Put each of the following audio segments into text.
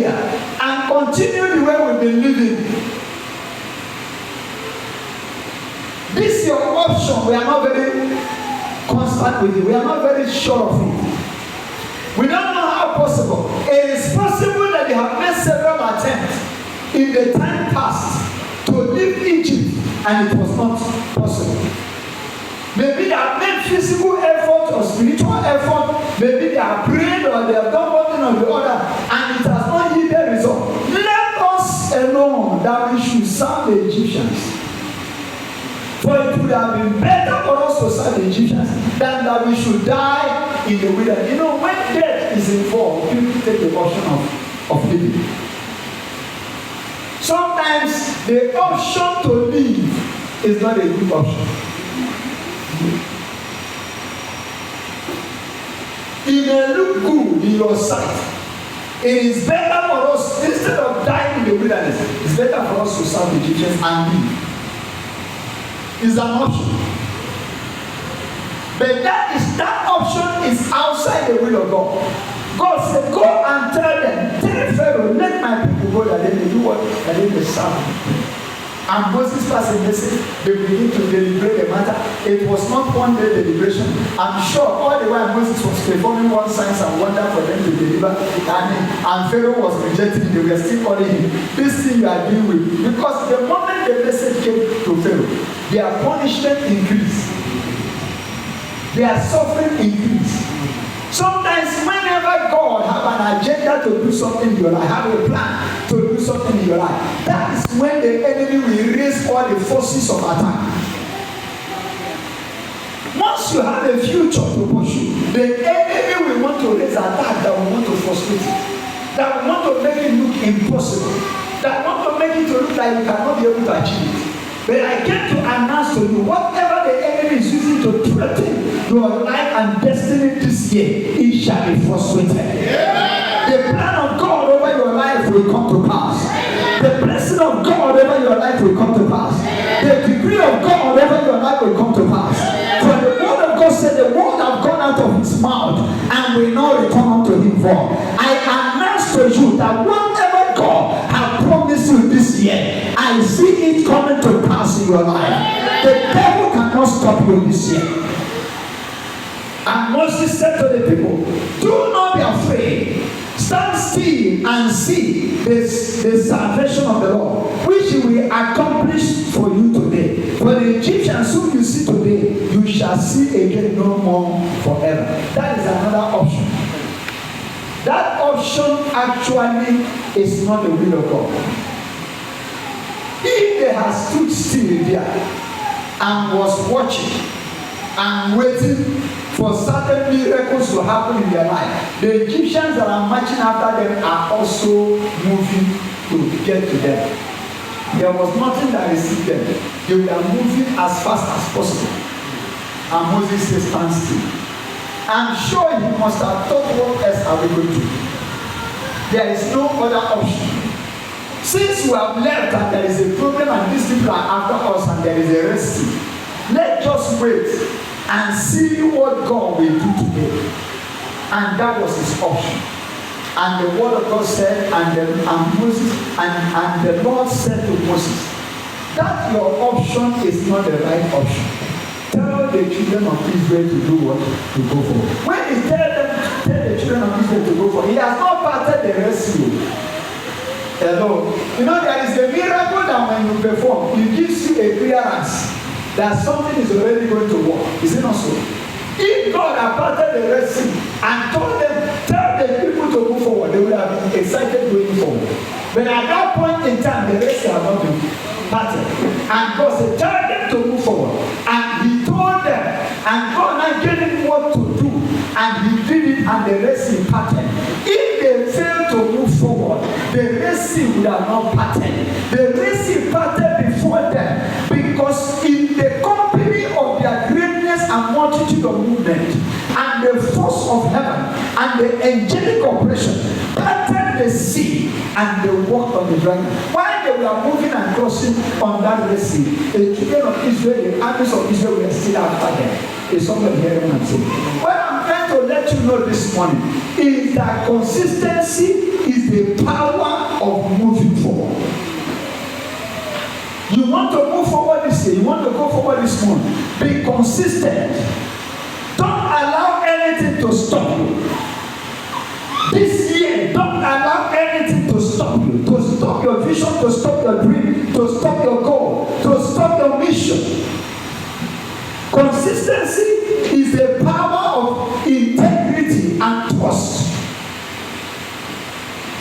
here and continue the way we've been living. This is your option. We are not very constant with it. We are not very sure of it. We don't know how possible. It is possible that they have made several attempts in the time past to leave Egypt and it was not possible. Maybe they have made physical effort or spiritual effort. Maybe they have prayed or they have done one thing or the other and it has not yielded result. Let us alone that we should serve the Egyptians. For it would have been better for us to serve the Egyptians than that we should die in the wilderness. You know, when death is involved, people take the option of living. Sometimes the option to live is not a good option. It may look good in your sight. It is better for us, instead of dying in the wilderness, it's better for us to serve the Egyptians and live. Is an option. But that option is outside the will of God. God said, go and tell Pharaoh, let my people go that they may do what? That they may serve. And Moses passed a message, they begin to deliberate the matter. It was not one day deliberation. I'm sure all the while Moses was performing one signs and wonder for them to deliver. And Pharaoh was rejecting, they were still calling him. This thing you are dealing with. Because the moment the message came to Pharaoh, their punishment increased. Their suffering increased. Sometimes whenever God have an agenda to do something in your life, have a plan to do something in your life, that is when the enemy will raise all the forces of attack. Once you have a future to pursue, the enemy will want to raise attack that will want to frustrate it, that will want to make it look impossible, that want to make it to look like you cannot be able to achieve it. But I came to announce to you, whatever the enemy is using to threaten your life and destiny this year, it shall be frustrated. Yeah. The plan of God over your life will come to pass. The blessing of God over your life will come to pass. The degree of God over your life will come to pass. For the word of God said, the word have gone out of his mouth and will not return unto him void. I announce to you that whatever God has promised you this year, I see it coming to pass in your life. The devil cannot stop you this year. And Moses said to the people, do not be afraid. Stand still and see the salvation of the Lord, which he will accomplish for you today. For the Egyptians whom you see today, you shall see again no more forever. That is another option. That option actually is not the will of God. If they had stood still there and was watching and waiting for certain miracles to happen in their life, the Egyptians that are marching after them are also moving to get to them. There was nothing that received them. They were moving as fast as possible. And Moses says, stand still. I'm sure he must have thought, what else are we going to do? There is no other option. Since we have left and there is a problem and these people are after us and there is a rescue, let's just wait and see what God will do today. And that was his option. And the word of God said, and the Lord said to Moses, that your option is not the right option. Tell the children of Israel to do what? To go for. When he tell the children of Israel to go for, he has not parted the rescue. Hello. You know, there is a miracle that when you perform, it gives you a clearance that something is already going to work. Is it not so? If God had parted the Red Sea and told them, tell the people to move forward, they would have been excited going forward. But at that point in time, the Red Sea had not been parted. And God said, tell them to move forward. And he told them, and God now gave him what to do. And he did it, and the Red Sea parted. If they failed to move forward, the Red Sea would have not parted. The Red Sea parted before them, because in the company of their greatness and multitude of movement, and the force of heaven, and the angelic operation, parted the sea, and they walked on the dry land. While they were moving and crossing on that Red Sea, the children of Israel, the armies of Israel were still after them. Is somebody hearing what I'm saying? What I'm trying to let you know this morning is that consistency is the power of moving forward. You want to move forward this year, you want to go forward this month, be consistent. Don't allow anything to stop you. This year, don't allow anything to stop you, to stop your vision, to stop your dream, to stop your goal, to stop your mission. Consistency is the power of integrity and trust.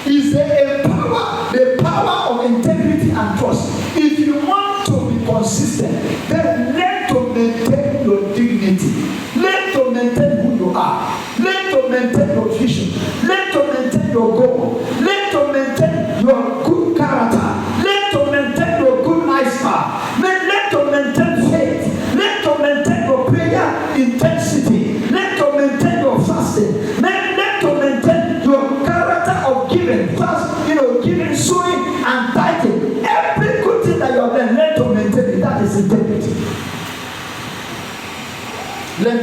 Is the power of integrity and trust. If you want to be consistent, then learn to maintain your dignity. Learn to maintain who you are. Learn to maintain your vision. Learn to maintain your goal. Learn to maintain your good character. Learn to maintain your good lifestyle. Learn to maintain faith. Learn to maintain your prayer intensity. Learn to maintain your fasting. Learn to maintain your character of giving. First, giving, sowing, and tithing. Every good thing that you have learned to maintain it. That is integrity. Learn